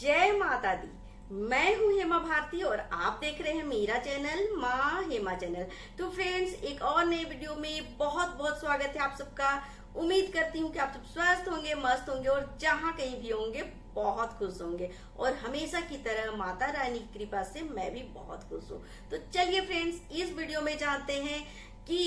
जय माता दी। मैं हूँ हेमा भारती और आप देख रहे हैं मेरा चैनल माँ हेमा चैनल। तो फ्रेंड्स, एक और नए वीडियो में बहुत बहुत स्वागत है आप सबका। उम्मीद करती हूँ कि आप सब स्वस्थ होंगे, मस्त होंगे और जहाँ कहीं भी होंगे बहुत खुश होंगे। और हमेशा की तरह माता रानी की कृपा से मैं भी बहुत खुश हूँ। तो चलिए फ्रेंड्स, इस वीडियो में जानते हैं कि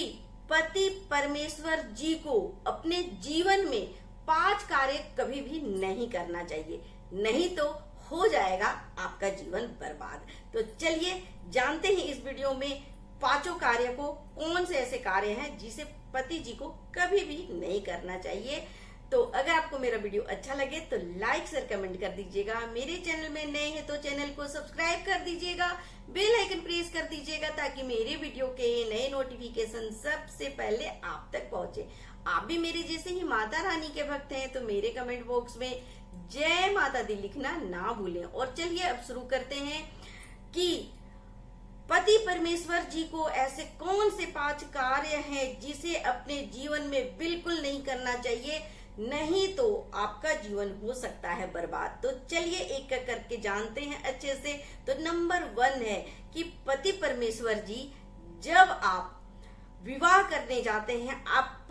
पति परमेश्वर जी को अपने जीवन में 5 कार्य कभी भी नहीं करना चाहिए, नहीं तो हो जाएगा आपका जीवन बर्बाद। तो चलिए जानते हैं इस वीडियो में 5 कार्य को, कौन से ऐसे कार्य हैं जिसे पति जी को कभी भी नहीं करना चाहिए। तो अगर आपको मेरा वीडियो अच्छा लगे तो लाइक शेयर कमेंट कर दीजिएगा। मेरे चैनल में नए हैं तो चैनल को सब्सक्राइब कर दीजिएगा, बेल आइकन प्रेस कर दीजिएगा ताकि मेरे वीडियो के नए नोटिफिकेशन सबसे पहले आप तक पहुंचे। आप भी मेरे जैसे ही माता रानी के भक्त हैं तो मेरे कमेंट बॉक्स में जय माता दी लिखना ना भूलें। और चलिए अब शुरू करते हैं कि पति परमेश्वर जी को ऐसे कौन से 5 कार्य हैं जिसे अपने जीवन में बिल्कुल नहीं करना चाहिए, नहीं तो आपका जीवन हो सकता है बर्बाद। तो चलिए एक एक करके जानते हैं अच्छे से। तो नंबर 1 है कि पति परमेश्वर जी, जब आप विवाह करने जाते हैं, आप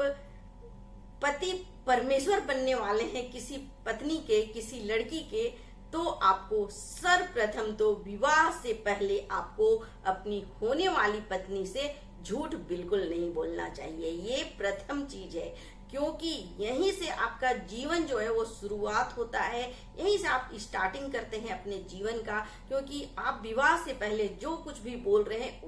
पति परमेश्वर बनने वाले हैं किसी पत्नी के, किसी लड़की के, तो आपको सर्वप्रथम तो विवाह से पहले आपको अपनी होने वाली पत्नी से झूठ बिल्कुल नहीं बोलना चाहिए। ये प्रथम चीज है, क्योंकि यहीं से आपका जीवन जो है वो शुरुआत होता है, यहीं से आप स्टार्टिंग करते हैं अपने जीवन का। क्योंकि आप विवाह से पहले जो कुछ भी बोल रहे हैं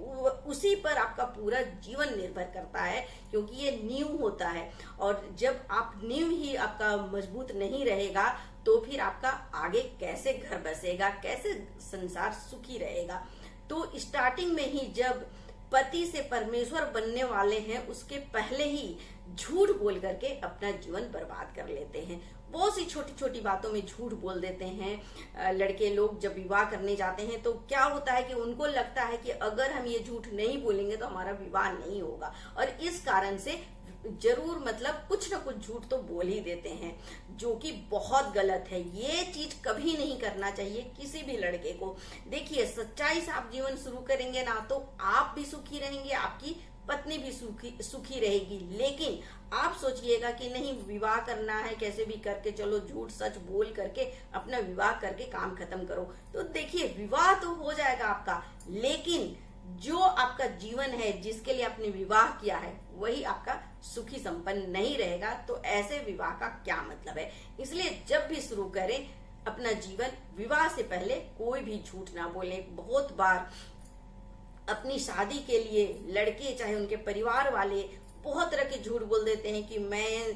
उसी पर आपका पूरा जीवन निर्भर करता है, क्योंकि ये नींव होता है। और जब आप नींव ही आपका मजबूत नहीं रहेगा तो फिर आपका आगे कैसे घर बसेगा, कैसे संसार सुखी रहेगा। तो स्टार्टिंग में ही जब पति से परमेश्वर बनने वाले हैं, उसके पहले ही झूठ बोल करके अपना जीवन बर्बाद कर लेते हैं। बहुत सी छोटी छोटी बातों में झूठ बोल देते हैं लड़के लोग। जब विवाह करने जाते हैं तो क्या होता है कि उनको लगता है कि अगर हम ये झूठ नहीं बोलेंगे तो हमारा विवाह नहीं होगा, और इस कारण से जरूर कुछ ना कुछ झूठ तो बोल ही देते हैं, जो कि बहुत गलत है। ये चीज कभी नहीं करना चाहिए किसी भी लड़के को। देखिए, सच्चाई से आप जीवन शुरू करेंगे ना तो आप भी सुखी रहेंगे, आपकी पत्नी भी सुखी रहेगी। लेकिन आप सोचिएगा कि नहीं, विवाह करना है कैसे भी करके, चलो झूठ सच बोल करके अपना विवाह करके काम खत्म करो। तो देखिए, विवाह तो हो जाएगा आपका, लेकिन जो आपका जीवन है जिसके लिए आपने विवाह किया है वही आपका सुखी संपन्न नहीं रहेगा। तो ऐसे विवाह का क्या मतलब है। इसलिए जब भी शुरू करें अपना जीवन, विवाह से पहले कोई भी झूठ ना बोले। बहुत बार अपनी शादी के लिए लड़के, चाहे उनके परिवार वाले, बहुत तरह के झूठ बोल देते हैं कि मैं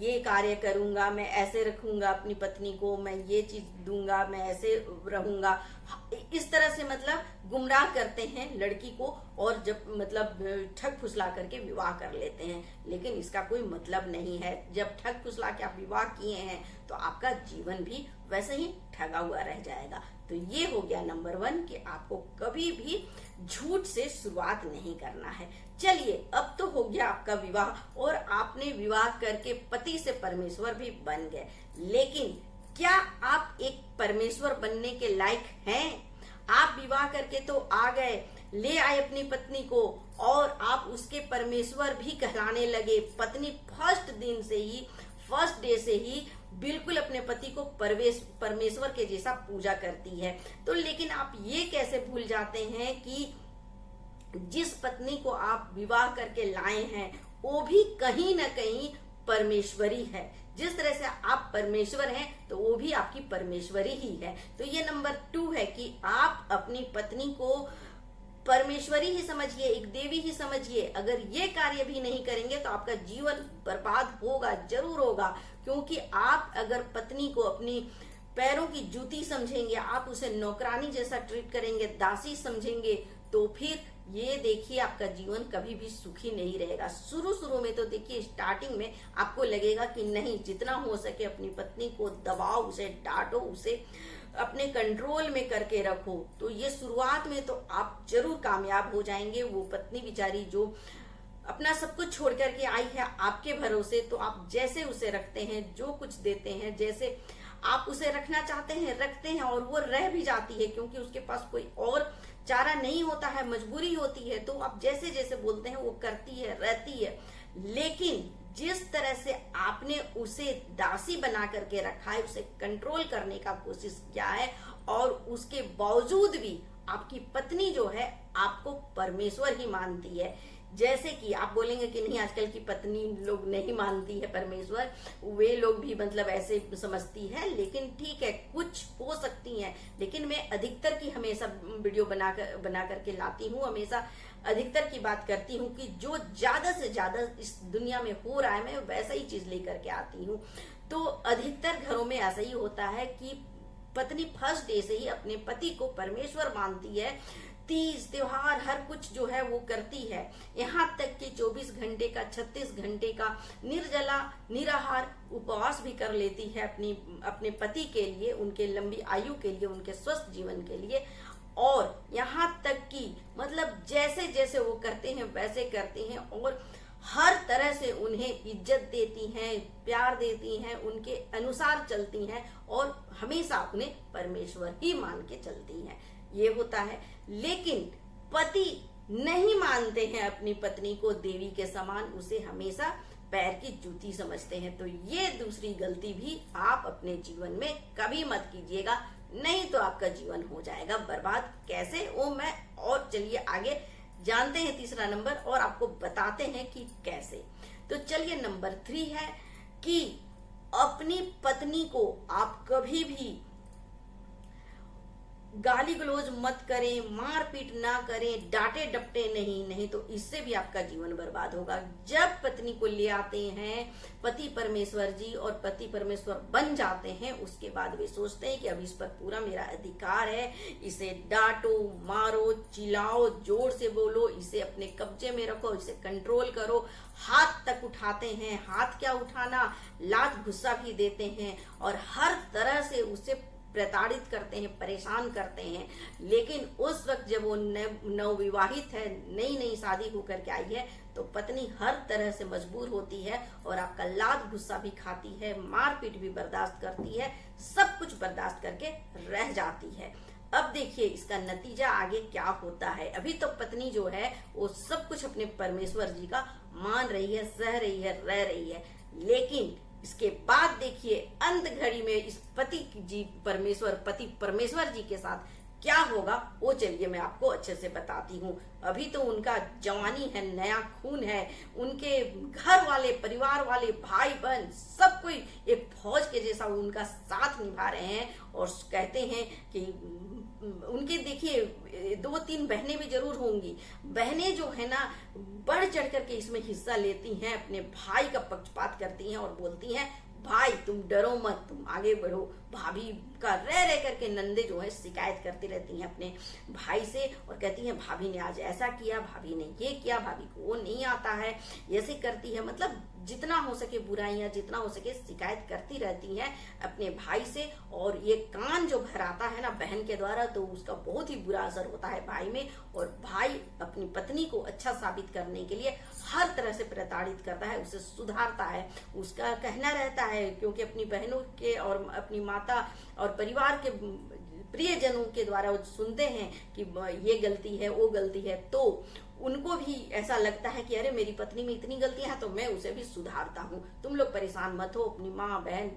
ये कार्य करूंगा, मैं ऐसे रखूंगा अपनी पत्नी को, मैं ये चीज दूंगा, मैं ऐसे रहूंगा। इस तरह से गुमराह करते हैं लड़की को, और जब ठग फुसला करके विवाह कर लेते हैं। लेकिन इसका कोई मतलब नहीं है। जब ठग फुसला के आप विवाह किए हैं तो आपका जीवन भी वैसे ही ठगा हुआ रह जाएगा। तो ये हो गया नंबर 1 कि आपको कभी भी झूठ से शुरुआत नहीं करना है। चलिए, अब तो हो गया आपका विवाह और आपने विवाह करके पति से परमेश्वर भी बन गए। लेकिन क्या आप एक परमेश्वर बनने के लायक हैं? आप विवाह करके तो आ गए, ले आए अपनी पत्नी को, और आप उसके परमेश्वर भी कहलाने लगे। पत्नी फर्स्ट डे से ही बिल्कुल अपने पति को परमेश्वर के जैसा पूजा करती है। तो लेकिन आप ये कैसे भूल जाते हैं कि जिस पत्नी को आप विवाह करके लाए हैं वो भी कहीं ना कहीं परमेश्वरी है। जिस तरह से आप परमेश्वर हैं तो वो भी आपकी परमेश्वरी ही है। तो ये नंबर 2 है कि आप अपनी पत्नी को परमेश्वरी ही समझिए, एक देवी ही समझिए। अगर ये कार्य भी नहीं करेंगे तो आपका जीवन बर्बाद होगा, जरूर होगा। क्योंकि आप अगर पत्नी को अपनी पैरों की जूती समझेंगे, आप उसे नौकरानी जैसा ट्रीट करेंगे, दासी समझेंगे, तो फिर ये देखिए आपका जीवन कभी भी सुखी नहीं रहेगा। शुरू में तो देखिए, स्टार्टिंग में आपको लगेगा कि नहीं, जितना हो सके अपनी पत्नी को दबाओ, उसे डांटो, उसे अपने कंट्रोल में करके रखो। तो ये शुरुआत में तो आप जरूर कामयाब हो जाएंगे। वो पत्नी बेचारी जो अपना सब कुछ छोड़ करके आई है आपके भरोसे, तो आप जैसे उसे रखते हैं, जो कुछ देते हैं, जैसे आप उसे रखना चाहते हैं, रखते हैं, और वो रह भी जाती है क्योंकि उसके पास कोई और चारा नहीं होता है, मजबूरी होती है, तो आप जैसे जैसे बोलते हैं वो करती है, रहती है। लेकिन जिस तरह से आपने उसे दासी बना करके रखा है, उसे कंट्रोल करने का कोशिश किया है, और उसके बावजूद भी आपकी पत्नी जो है आपको परमेश्वर ही मानती है। जैसे कि आप बोलेंगे कि नहीं, आजकल की पत्नी लोग नहीं मानती है परमेश्वर, वे लोग भी मतलब ऐसे समझती है, लेकिन ठीक है, कुछ हो सकती हैं। लेकिन मैं अधिकतर की हमेशा वीडियो बना करके लाती हूँ, हमेशा अधिकतर की बात करती हूँ कि जो ज्यादा से ज्यादा इस दुनिया में हो रहा है, मैं वैसा ही चीज लेकर के आती हूँ। तो अधिकतर घरों में ऐसा ही होता है कि पत्नी फर्स्ट डे से ही अपने पति को परमेश्वर मानती है, तीज त्योहार हर कुछ जो है वो करती है, यहाँ तक कि 24 घंटे का 36 घंटे का निर्जला निराहार उपवास भी कर लेती है अपने पति के लिए, उनके लंबी आयु के लिए, उनके स्वस्थ जीवन के लिए। और यहाँ तक कि मतलब जैसे जैसे वो करते हैं वैसे करते हैं, और हर तरह से उन्हें इज्जत देती हैं, प्यार देती हैं, उनके अनुसार चलती हैं, और हमेशा उन्हें परमेश्वर ही मान के चलती हैं। ये होता है। लेकिन पति नहीं मानते हैं अपनी पत्नी को देवी के समान, उसे हमेशा पैर की जूती समझते हैं। तो ये दूसरी गलती भी आप अपने जीवन में कभी मत कीजिएगा, नहीं तो आपका जीवन हो जाएगा बर्बाद। कैसे, वो मैं और चलिए आगे जानते हैं तीसरा नंबर, और आपको बताते हैं कि कैसे। तो चलिए, नंबर 3 है कि अपनी पत्नी को आप कभी भी गाली गलौज मत करें, मारपीट ना करें, डांटे डपटे नहीं तो इससे भी आपका जीवन बर्बाद होगा। जब पत्नी को ले आते हैं पति परमेश्वर जी और पति परमेश्वर बन जाते हैं, उसके बाद वे सोचते हैं कि अब इस पर पूरा मेरा अधिकार है, इसे डांटो, मारो, चिल्लाओ, जोर से बोलो, इसे अपने कब्जे में रखो, इसे कंट्रोल करो। हाथ तक उठाते हैं, हाथ क्या उठाना, लात गुस्सा भी देते हैं, और हर तरह से उसे प्रताड़ित करते हैं, परेशान करते हैं। लेकिन उस वक्त जब वो नवविवाहित है, नई शादी होकर के आई है, तो पत्नी हर तरह से मजबूर होती है और आपका लात गुस्सा भी खाती है, मारपीट भी बर्दाश्त करती है, सब कुछ बर्दाश्त करके रह जाती है। अब देखिए इसका नतीजा आगे क्या होता है। अभी तो पत्नी जो है वो सब कुछ अपने परमेश्वर जी का मान रही है, सह रही है, रह रही है। लेकिन इसके बाद देखिए अंत घड़ी में इस पति परमेश्वर जी के साथ क्या होगा, वो चलिए मैं आपको अच्छे से बताती हूँ। अभी तो उनका जवानी है, नया खून है, उनके घर वाले, परिवार वाले, भाई बहन सब कोई एक फौज के जैसा उनका साथ निभा रहे हैं, और कहते हैं कि उनके देखिए 2-3 बहनें भी जरूर होंगी। बहनें जो है ना बढ़ चढ़ करके इसमें हिस्सा लेती हैं, अपने भाई का पक्षपात करती हैं और बोलती हैं भाई तुम डरो मत, तुम आगे बढ़ो। भाभी का रह करके नंदे जो है शिकायत करती रहती हैं अपने भाई से, और कहती हैं भाभी ने आज ऐसा किया, भाभी ने ये किया, भाभी को वो नहीं आता है, ऐसे करती है। मतलब जितना हो सके बुराइयां, जितना हो सके शिकायत करती रहती हैं अपने भाई से। और ये कान जो भराता है ना बहन के द्वारा, तो उसका बहुत ही बुरा असर होता है भाई में। और भाई अपनी पत्नी को अच्छा साबित करने के लिए हर तरह से प्रताड़ित करता है, उसे सुधारता है। उसका कहना रहता है, क्योंकि अपनी बहनों के और अपनी माता और परिवार के प्रियजनों के द्वारा वो सुनते हैं कि ये गलती है, वो गलती है, तो उनको भी ऐसा लगता है कि अरे मेरी पत्नी में इतनी गलतियां हैं तो मैं उसे भी सुधारता हूँ, तुम लोग परेशान मत हो। अपनी माँ बहन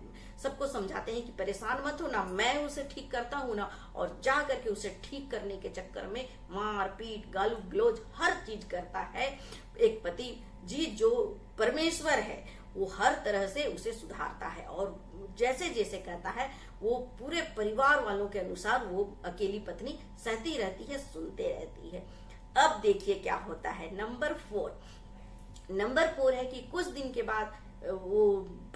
सबको समझाते हैं कि परेशान मत हो ना, मैं उसे ठीक करता हूँ ना। और जा करके उसे ठीक करने के चक्कर में मार पीट, गालू गलौज हर चीज करता है एक पति जी जो परमेश्वर है, वो हर तरह से उसे सुधारता है। और जैसे जैसे कहता है वो पूरे परिवार वालों के अनुसार वो अकेली पत्नी सहती रहती है, सुनते रहती है। अब देखिए क्या होता है। नंबर 4 है कि कुछ दिन के बाद वो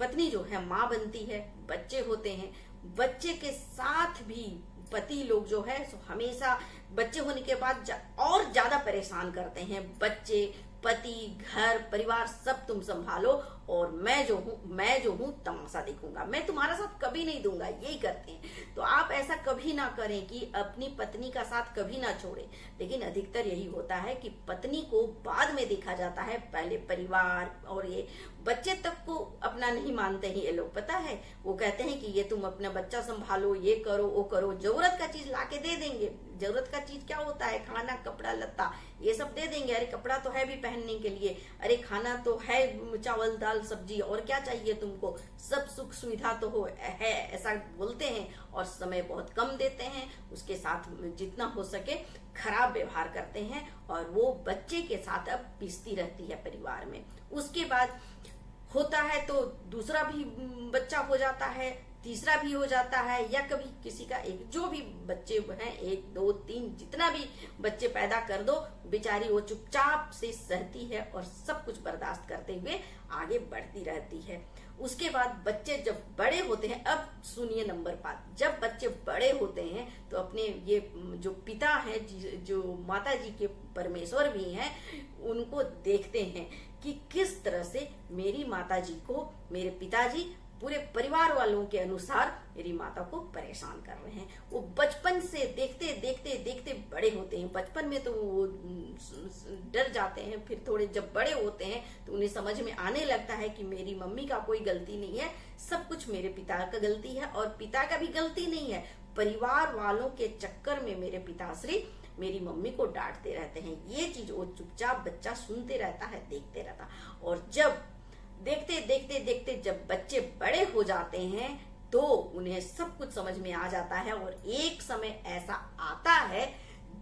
पत्नी जो है माँ बनती है, बच्चे होते हैं। बच्चे के साथ भी पति लोग जो है हमेशा बच्चे होने के बाद और ज्यादा परेशान करते हैं। बच्चे, पति, घर, परिवार सब तुम संभालो और मैं जो हूँ तमाशा देखूंगा, मैं तुम्हारा साथ कभी नहीं दूंगा, यही करते हैं। तो आप ऐसा कभी ना करें कि अपनी पत्नी का साथ कभी ना छोड़ें। लेकिन अधिकतर यही होता है कि पत्नी को बाद में देखा जाता है, पहले परिवार और ये बच्चे तक को अपना नहीं मानते हैं ये लोग, पता है। वो कहते हैं कि ये तुम अपना बच्चा संभालो, ये करो वो करो, जरूरत का चीज लाके दे देंगे। जरूरत का चीज क्या होता है? खाना, कपड़ा, लत्ता, ये सब दे देंगे। अरे कपड़ा तो है भी पहनने के लिए, अरे खाना तो है, चावल दाल सब्जी, और क्या चाहिए तुमको, सब सुख सुविधा तो है, ऐसा बोलते हैं। और समय बहुत कम देते हैं, उसके साथ जितना हो सके खराब व्यवहार करते हैं, और वो बच्चे के साथ अब पिसती रहती है परिवार में। उसके बाद होता है तो दूसरा भी बच्चा हो जाता है, तीसरा भी हो जाता है, या कभी किसी का एक, जो भी बच्चे हैं, 1 2 3 जितना भी बच्चे पैदा कर दो, बेचारी वो चुपचाप से सहती है और सब कुछ बर्दाश्त करते हुए आगे बढ़ती रहती है। उसके बाद बच्चे जब बड़े होते हैं, अब सुनिए नंबर 5, जब बच्चे बड़े होते हैं तो अपने ये जो पिता है, जो माता जी के परमेश्वर भी हैं, उनको देखते हैं कि किस तरह से मेरी माता जी को मेरे पिताजी पूरे परिवार वालों के अनुसार मेरी माता को परेशान कर रहे हैं। वो बचपन से देखते देखते देखते बड़े होते हैं। बचपन में तो वो डर जाते हैं, फिर थोड़े जब बड़े होते हैं तो उन्हें समझ में आने लगता है कि मेरी मम्मी का कोई गलती नहीं है, सब कुछ मेरे पिता का गलती है, और पिता का भी गलती नहीं है। परिवार वालों के चक्कर में मेरे पिताश्री मेरी मम्मी को डांटते रहते हैं। ये चीज वो चुपचाप बच्चा सुनते रहता है, देखते रहता। और जब देखते देखते देखते जब बच्चे बड़े हो जाते हैं तो उन्हें सब कुछ समझ में आ जाता है, और एक समय ऐसा आता है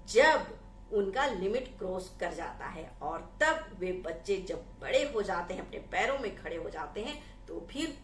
जब उनका लिमिट क्रॉस कर जाता है, और तब वे बच्चे जब बड़े हो जाते हैं, अपने पैरों में खड़े हो जाते हैं, तो फिर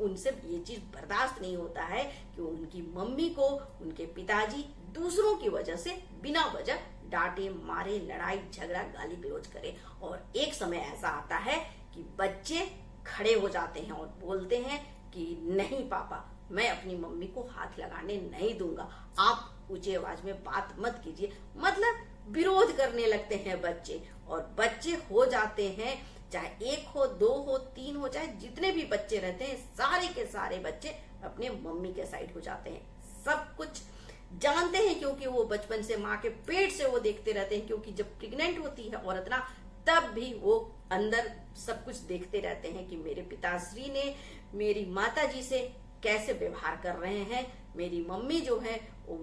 उनसे ये चीज बर्दाश्त नहीं होता है कि उनकी मम्मी को उनके पिताजी दूसरों की वजह से बिना वजह डांटे, मारे, लड़ाई झगड़ा, गाली गलौज करे। और एक समय ऐसा आता है कि बच्चे खड़े हो जाते हैं और बोलते हैं कि नहीं पापा, मैं अपनी मम्मी को हाथ लगाने नहीं दूंगा, आप ऊंची आवाज में बात मत कीजिए। मतलब विरोध करने लगते हैं बच्चे, और बच्चे हो जाते हैं, चाहे 1 हो 2 हो 3 हो, चाहे जितने भी बच्चे रहते हैं, सारे के सारे बच्चे अपने मम्मी के साइड हो जाते हैं। सब कुछ जानते हैं क्योंकि वो बचपन से माँ के पेट से वो देखते रहते हैं, क्योंकि जब प्रेग्नेंट होती है औरत ना, तब भी वो अंदर सब कुछ देखते रहते हैं कि मेरे पिताश्री ने मेरी माता जी से कैसे व्यवहार कर रहे हैं, मेरी मम्मी जो है वो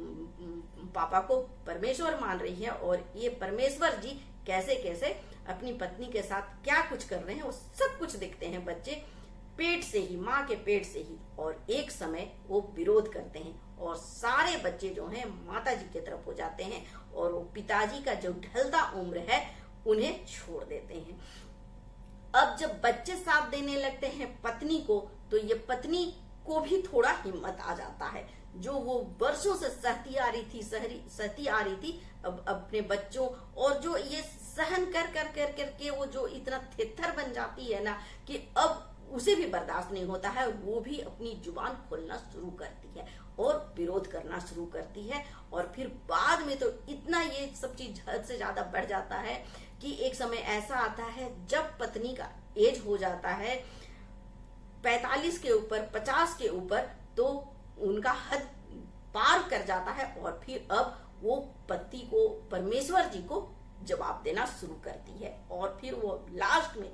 पापा को परमेश्वर मान रही है, और ये परमेश्वर जी कैसे कैसे अपनी पत्नी के साथ क्या कुछ कर रहे हैं, वो सब कुछ देखते हैं बच्चे पेट से ही, माँ के पेट से ही। और एक समय वो विरोध करते हैं, और सारे बच्चे जो हैं माता जी की तरफ हो जाते हैं, और वो पिताजी का जो ढलता उम्र है उन्हें छोड़ देते हैं। अब जब बच्चे साथ देने लगते हैं पत्नी को, तो ये पत्नी को भी थोड़ा हिम्मत आ जाता है। जो वो वर्षों से सहती आ रही थी अब अपने बच्चों, और जो ये सहन कर कर कर करके वो जो इतना थेथर बन जाती है ना, कि अब उसे भी बर्दाश्त नहीं होता है, वो भी अपनी जुबान खोलना शुरू करती है और विरोध करना शुरू करती है। और फिर बाद में तो इतना ये सब चीज हद से ज्यादा बढ़ जाता है कि एक समय ऐसा आता है जब पत्नी का एज हो जाता है 45 के ऊपर, 50 के ऊपर, तो उनका हद पार कर जाता है, और फिर अब वो पति को, परमेश्वर जी को जवाब देना शुरू करती है। और फिर वो लास्ट में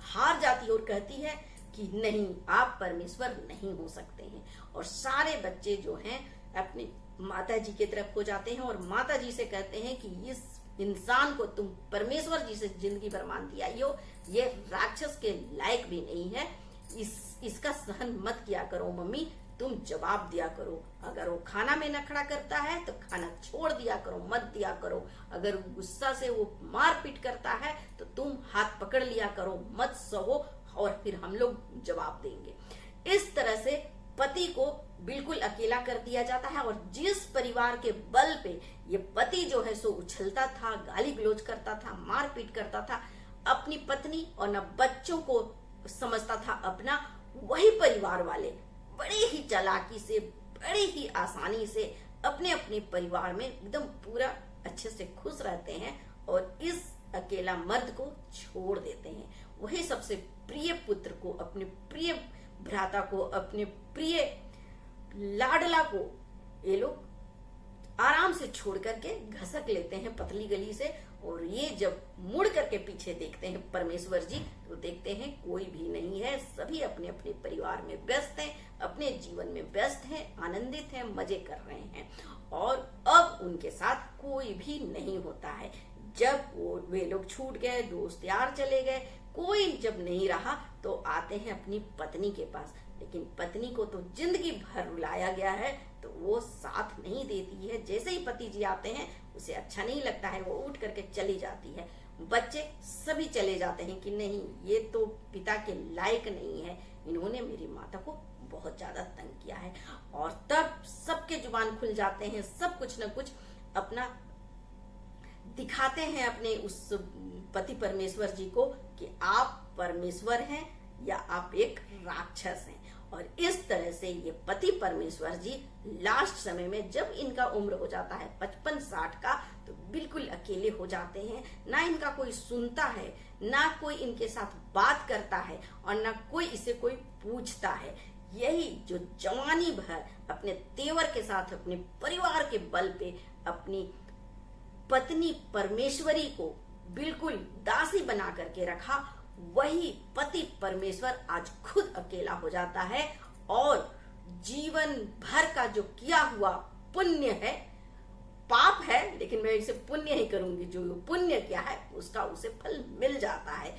हार जाती है और कहती है कि नहीं, आप परमेश्वर नहीं हो सकते हैं। और सारे बच्चे जो हैं अपनी माता जी की तरफ हो जाते हैं, और माता जी से कहते हैं कि इस इंसान को तुम परमेश्वर जी से जिंदगी भर मानती आई हो, ये राक्षस के लायक भी नहीं है, इसका सहन मत किया करो मम्मी, तुम जवाब दिया करो। अगर वो खाना में नखड़ा करता है तो खाना छोड़ दिया करो, मत दिया करो। अगर गुस्सा से वो मारपीट करता है तो तुम हाथ पकड़ लिया करो, मत सहो, और फिर हम लोग जवाब देंगे। इस तरह से पति को बिल्कुल अकेला कर दिया जाता है, और जिस परिवार के बल पे ये पति जो है सो उछलता था, गाली गलौज करता था, मारपीट करता था, अपनी पत्नी और न बच्चों को समझता था अपना, वही परिवार वाले बड़े ही चालाकी से, बड़े ही आसानी से अपने अपने परिवार में एकदम पूरा अच्छे से खुश रहते हैं। और इस अकेला मर्द को छोड़ देते हैं। वही सबसे प्रिय पुत्र को, अपने प्रिय भ्राता को, अपने प्रिय लाडला को ये लोग आराम से छोड़ करके घसक लेते हैं पतली गली से। और ये जब मुड़ करके पीछे देखते हैं परमेश्वर जी, तो देखते हैं कोई भी नहीं है, सभी अपने अपने परिवार में व्यस्त हैं, अपने जीवन में व्यस्त हैं, आनंदित हैं, मजे कर रहे हैं। और अब उनके साथ कोई भी नहीं होता है। जब वे लोग छूट गए, दोस्त यार चले गए, कोई जब नहीं रहा, तो आते हैं अपनी पत्नी के पास। लेकिन पत्नी को तो जिंदगी भर रुलाया गया है, तो वो साथ नहीं देती है। जैसे ही पति जी आते हैं उसे अच्छा नहीं लगता है, वो उठ करके चली जाती है। बच्चे सभी चले जाते हैं कि नहीं, ये तो पिता के लायक नहीं है, इन्होंने मेरी माता को बहुत ज्यादा तंग किया है। और तब सबके जुबान खुल जाते हैं, सब कुछ न कुछ अपना दिखाते हैं अपने उस पति परमेश्वर जी को कि आप परमेश्वर हैं या आप एक राक्षस हैं। और इस तरह से ये पति परमेश्वर जी लास्ट समय में जब इनका उम्र हो जाता है 55-60 का, तो बिल्कुल अकेले हो जाते हैं। ना इनका कोई सुनता है, ना कोई इनके साथ बात करता है, और ना कोई इसे कोई पूछता है। यही जो जवानी भर अपने तेवर के साथ, अपने परिवार के बल पे अपनी पत्नी परमेश्वरी को बिल्कुल दासी बना करके रखा, वही पति परमेश्वर आज खुद अकेला हो जाता है। और जीवन भर का जो किया हुआ पुण्य है, पाप है लेकिन मैं इसे पुण्य ही करूंगी, जो पुण्य किया है उसका उसे फल मिल जाता है।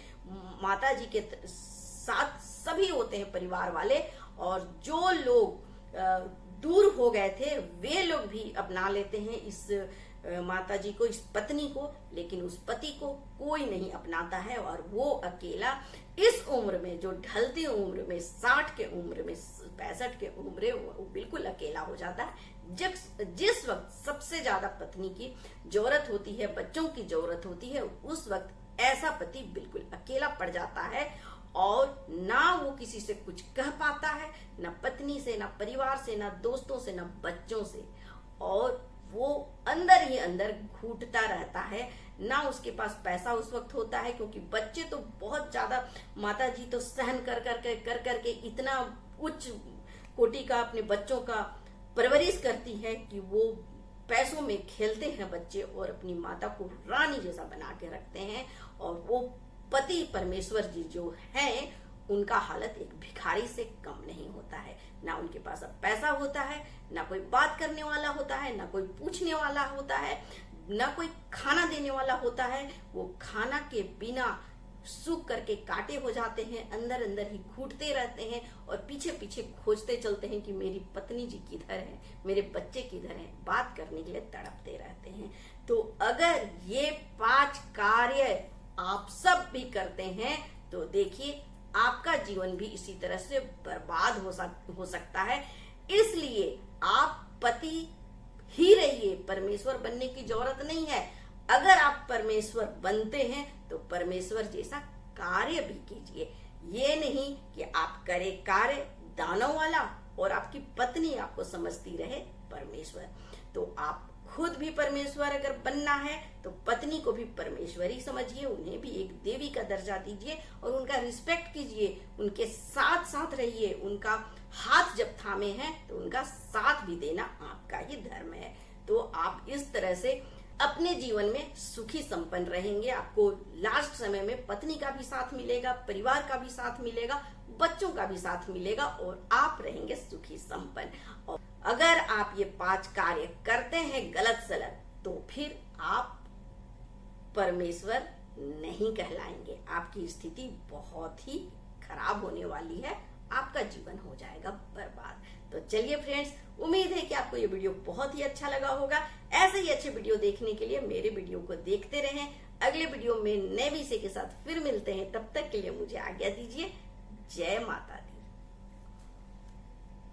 माता जी के साथ सभी होते हैं परिवार वाले, और जो लोग दूर हो गए थे वे लोग भी अपना लेते हैं इस माता जी को, इस पत्नी को। लेकिन उस पति को कोई नहीं अपनाता है, और वो अकेला इस उम्र में, जो ढलती उम्र में, 60 के उम्र में, 65 के उम्र में, वो बिल्कुल अकेला हो जाता है। जिस वक्त सबसे ज्यादा पत्नी की जरूरत होती है, बच्चों की जरूरत होती है, उस वक्त ऐसा पति बिल्कुल अकेला पड़ जाता है। और ना वो किसी से कुछ कह पाता है, ना पत्नी से, ना परिवार से, ना दोस्तों से, ना बच्चों से। और वो अंदर ही अंदर घूटता रहता है। ना उसके पास पैसा उस वक्त होता है, क्योंकि बच्चे तो बहुत ज्यादा, माता जी तो सहन कर करके इतना उच्च कोटि का अपने बच्चों का परवरिश करती है कि वो पैसों में खेलते हैं बच्चे, और अपनी माता को रानी जैसा बना के रखते हैं। और वो पति परमेश्वर जी जो हैं, उनका हालत एक भिखारी से कम नहीं होता है। ना उनके पास अब पैसा होता है, ना कोई बात करने वाला होता है, ना कोई पूछने वाला होता है, ना कोई खाना देने वाला होता है। वो खाना के बिना सूख करके काटे हो जाते हैं, अंदर अंदर ही घूटते रहते हैं, और पीछे पीछे खोजते चलते हैं कि मेरी पत्नी जी किधर है, मेरे बच्चे किधर हैं, बात करने के लिए तड़पते रहते हैं। तो अगर ये 5 कार्य आप सब भी करते हैं, तो देखिए आपका जीवन भी इसी तरह से बर्बाद हो सकता है। इसलिए आप पति ही रहिए, परमेश्वर बनने की जरूरत नहीं है। अगर आप परमेश्वर बनते हैं तो परमेश्वर जैसा कार्य भी कीजिए। ये नहीं कि आप करें कार्य दानव वाला और आपकी पत्नी आपको समझती रहे परमेश्वर। तो आप खुद भी परमेश्वर अगर बनना है तो पत्नी को भी परमेश्वर ही समझिए, उन्हें भी एक देवी का दर्जा दीजिए और उनका रिस्पेक्ट कीजिए, उनके साथ साथ रहिए। उनका हाथ जब थामे हैं तो उनका साथ भी देना आपका ही धर्म है। तो आप इस तरह से अपने जीवन में सुखी संपन्न रहेंगे। आपको लास्ट समय में पत्नी का भी साथ मिलेगा, परिवार का भी साथ मिलेगा, बच्चों का भी साथ मिलेगा, और आप रहेंगे सुखी संपन्न। और अगर आप ये 5 कार्य करते हैं गलत सलत, तो फिर आप परमेश्वर नहीं कहलाएंगे। आपकी स्थिति बहुत ही खराब होने वाली है, आपका जीवन हो जाएगा बर्बाद। तो चलिए फ्रेंड्स, उम्मीद है कि आपको ये वीडियो बहुत ही अच्छा लगा होगा। ऐसे ही अच्छे वीडियो देखने के लिए मेरे वीडियो को देखते रहें। अगले वीडियो में नए विषय के साथ फिर मिलते हैं, तब तक के लिए मुझे आज्ञा दीजिए। जय माता दी।